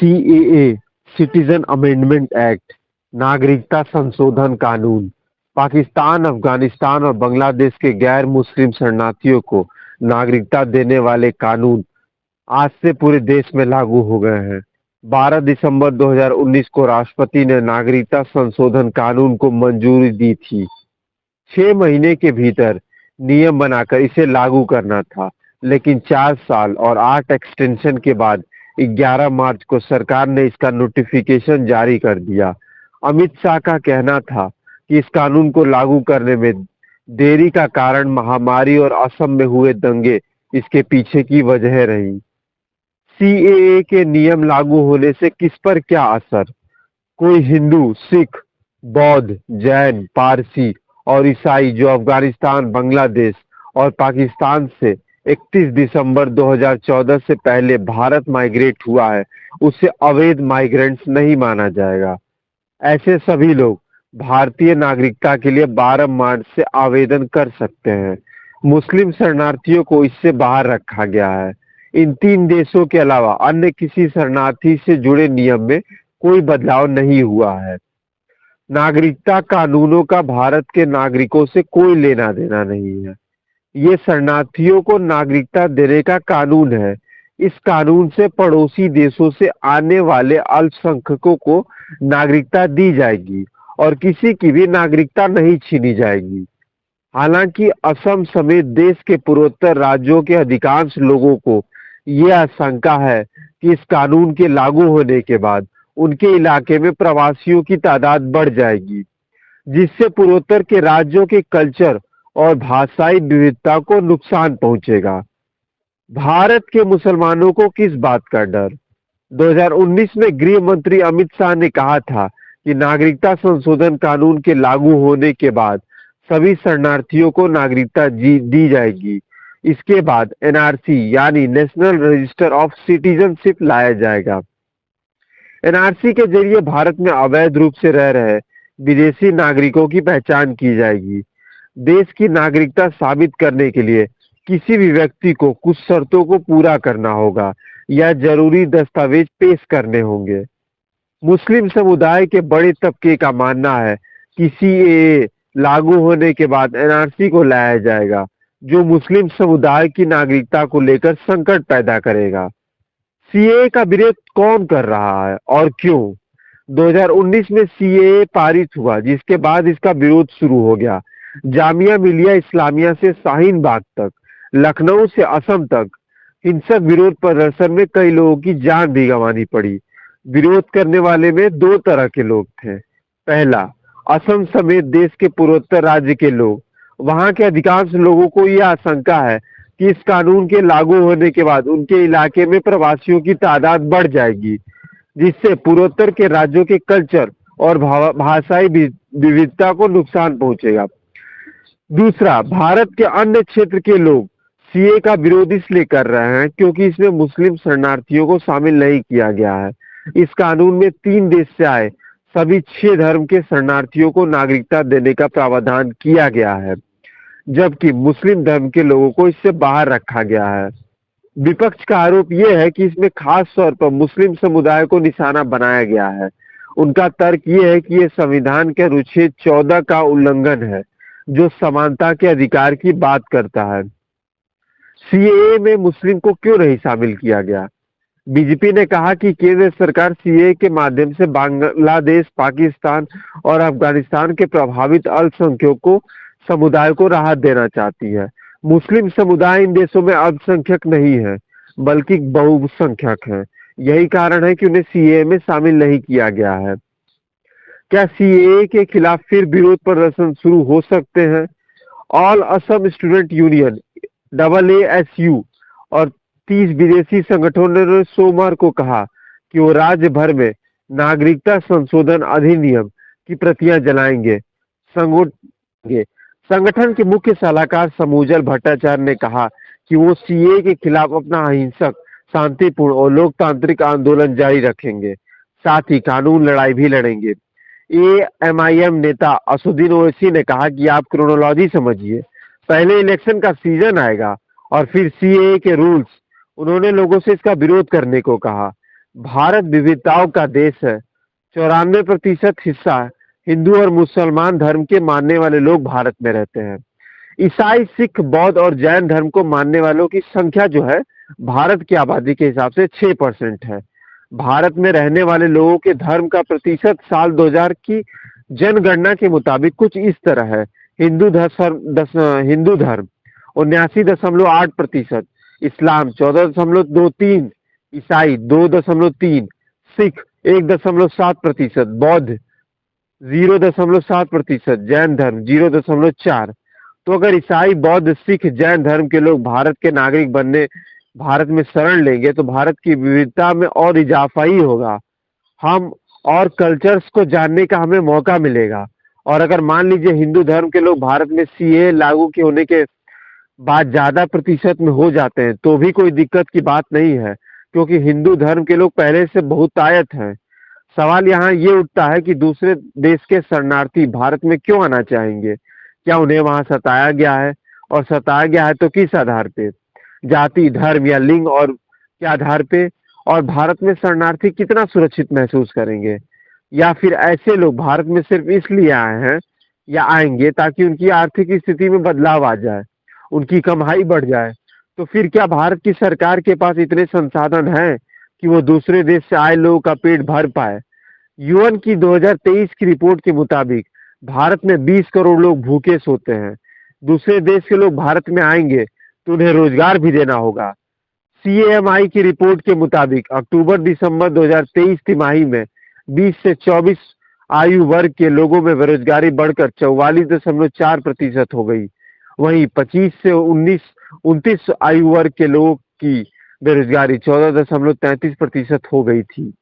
CAA citizen amendment act, नागरिकता संशोधन कानून, पाकिस्तान, अफगानिस्तान और बांग्लादेश के गैर मुस्लिम शरणार्थियों को नागरिकता देने वाले कानून आज से पूरे देश में लागू हो गए हैं। 12 दिसंबर 2019 को राष्ट्रपति ने नागरिकता संशोधन कानून को मंजूरी दी थी। 6 महीने के भीतर नियम बनाकर इसे लागू करना था, लेकिन 4 साल और 8 एक्सटेंशन के बाद 11 मार्च को सरकार ने इसका नोटिफिकेशन जारी कर दिया। अमित शाह का कहना था कि इस कानून को लागू करने में देरी का कारण महामारी और असम में हुए दंगे इसके पीछे की वजह रही। सीएए के नियम लागू होने से किस पर क्या असर? कोई हिंदू, सिख, बौद्ध, जैन, पारसी और ईसाई जो अफगानिस्तान, बांग्लादेश और पाकिस्तान से 31 दिसंबर 2014 से पहले भारत माइग्रेट हुआ है, उसे अवैध माइग्रेंट्स नहीं माना जाएगा। ऐसे सभी लोग भारतीय नागरिकता के लिए 12 मार्च से आवेदन कर सकते हैं। मुस्लिम शरणार्थियों को इससे बाहर रखा गया है। इन 3 देशों के अलावा अन्य किसी शरणार्थी से जुड़े नियम में कोई बदलाव नहीं हुआ है। नागरिकता कानूनों का भारत के नागरिकों से कोई लेना देना नहीं है। ये शरणार्थियों को नागरिकता देने का कानून है। इस कानून से पड़ोसी देशों से आने वाले अल्पसंख्यकों को नागरिकता दी जाएगी और किसी की भी नागरिकता नहीं छीनी जाएगी। हालांकि असम समेत देश के पूर्वोत्तर राज्यों के अधिकांश लोगों को यह आशंका है कि इस कानून के लागू होने के बाद उनके इलाके में प्रवासियों की तादाद बढ़ जाएगी, जिससे पूर्वोत्तर के राज्यों के कल्चर और भाषाई विविधता को नुकसान पहुंचेगा। भारत के मुसलमानों को किस बात का डर? 2019 में गृह मंत्री अमित शाह ने कहा था कि नागरिकता संशोधन कानून के लागू होने के बाद सभी शरणार्थियों को नागरिकता दी जाएगी। इसके बाद एनआरसी यानी नेशनल रजिस्टर ऑफ सिटीजनशिप लाया जाएगा। एनआरसी के जरिए भारत में अवैध रूप से रह रहे विदेशी नागरिकों की पहचान की जाएगी। देश की नागरिकता साबित करने के लिए किसी भी व्यक्ति को कुछ शर्तों को पूरा करना होगा या जरूरी दस्तावेज पेश करने होंगे। मुस्लिम समुदाय के बड़े तबके का मानना है कि सीएए लागू होने के बाद एनआरसी को लाया जाएगा, जो मुस्लिम समुदाय की नागरिकता को लेकर संकट पैदा करेगा। सीएए का विरोध कौन कर रहा है और क्यों? 2019 में सीएए पारित हुआ, जिसके बाद इसका विरोध शुरू हो गया। जामिया मिलिया इस्लामिया से शाहीन बाग तक, लखनऊ से असम तक हिंसक विरोध प्रदर्शन में कई लोगों की जान भी गंवानी पड़ी। विरोध करने वाले में 2 तरह के लोग थे। पहला, असम समेत देश के पूर्वोत्तर राज्य के लोग। वहां के अधिकांश लोगों को यह आशंका है कि इस कानून के लागू होने के बाद उनके इलाके में प्रवासियों की तादाद बढ़ जाएगी, जिससे पूर्वोत्तर के राज्यों के कल्चर और भाषाई विविधता को नुकसान पहुंचेगा। दूसरा, भारत के अन्य क्षेत्र के लोग सीए का विरोध इसलिए कर रहे हैं क्योंकि इसमें मुस्लिम शरणार्थियों को शामिल नहीं किया गया है। इस कानून में 3 देश से आए सभी 6 धर्म के शरणार्थियों को नागरिकता देने का प्रावधान किया गया है, जबकि मुस्लिम धर्म के लोगों को इससे बाहर रखा गया है। विपक्ष का आरोप यह है कि इसमें खास तौर पर मुस्लिम समुदाय को निशाना बनाया गया है। उनका तर्क यह है कि यह संविधान के अनुच्छेद 14 का उल्लंघन है, जो समानता के अधिकार की बात करता है। सीएए में मुस्लिम को क्यों नहीं शामिल किया गया? बीजेपी ने कहा कि केंद्र सरकार सीएए के माध्यम से बांग्लादेश, पाकिस्तान और अफगानिस्तान के प्रभावित अल्पसंख्यकों समुदाय को राहत देना चाहती है। मुस्लिम समुदाय इन देशों में अल्पसंख्यक नहीं है, बल्कि बहुसंख्यक है। यही कारण है कि उन्हें सीएए में शामिल नहीं किया गया है। क्या सीएए के खिलाफ फिर विरोध प्रदर्शन शुरू हो सकते हैं? All Assam student union AASU और 30 विदेशी संगठनों ने सोमवार को कहा कि वो राज्य भर में नागरिकता संशोधन अधिनियम की प्रतियां जलाएंगे। संगठन के मुख्य सलाहकार समूजल भट्टाचार्य ने कहा कि वो सीए के खिलाफ अपना अहिंसक, शांतिपूर्ण और लोकतांत्रिक आंदोलन जारी रखेंगे, साथ ही कानून लड़ाई भी लड़ेंगे। एएमआईएम नेता असुद्दीन ओवैसी ने कहा कि आप क्रोनोलॉजी समझिए, पहले इलेक्शन का सीजन आएगा और फिर सीएए के रूल्स। उन्होंने लोगों से इसका विरोध करने को कहा। भारत विविधताओं का देश है। 94% हिस्सा हिंदू और मुसलमान धर्म के मानने वाले लोग भारत में रहते हैं। ईसाई, सिख, बौद्ध और जैन धर्म को मानने वालों की संख्या जो है भारत की आबादी के हिसाब से 6% है। भारत में रहने वाले लोगों के धर्म का प्रतिशत साल 2000 की जनगणना के मुताबिक कुछ इस तरह है। हिंदू धर्म 79.8%, इस्लाम 14.23, ईसाई 2.3, सिख 1.7%, बौद्ध 0.7%, जैन धर्म 0.4। तो अगर ईसाई, बौद्ध, सिख, जैन धर्म के लोग भारत के नागरिक बनने भारत में शरण लेंगे तो भारत की विविधता में और इजाफा ही होगा। हम और कल्चर्स को जानने का हमें मौका मिलेगा। और अगर मान लीजिए हिंदू धर्म के लोग भारत में सीए लागू के होने के बाद ज्यादा प्रतिशत में हो जाते हैं तो भी कोई दिक्कत की बात नहीं है, क्योंकि हिंदू धर्म के लोग पहले से बहुतायत हैं। सवाल यहाँ ये उठता है कि दूसरे देश के शरणार्थी भारत में क्यों आना चाहेंगे? क्या उन्हें वहां सताया गया है? और सताया गया है तो किस आधार पे? जाति, धर्म या लिंग और के आधार पे? और भारत में शरणार्थी कितना सुरक्षित महसूस करेंगे? या फिर ऐसे लोग भारत में सिर्फ इसलिए आए हैं या आएंगे ताकि उनकी आर्थिक स्थिति में बदलाव आ जाए, उनकी कमाई बढ़ जाए? तो फिर क्या भारत की सरकार के पास इतने संसाधन हैं कि वो दूसरे देश से आए लोगों का पेट भर पाए? यूएन की 2023 की रिपोर्ट के मुताबिक भारत में 20 करोड़ लोग भूखे सोते हैं। दूसरे देश के लोग भारत में आएंगे तो उन्हें रोजगार भी देना होगा। सीएमआई की रिपोर्ट के मुताबिक अक्टूबर-दिसंबर 2023 तिमाही में 20 से 24 आयु वर्ग के लोगों में बेरोजगारी बढ़कर 44.4% हो गई। वहीं 25 से 29 आयु वर्ग के लोगों की बेरोजगारी 14.33% हो गई थी।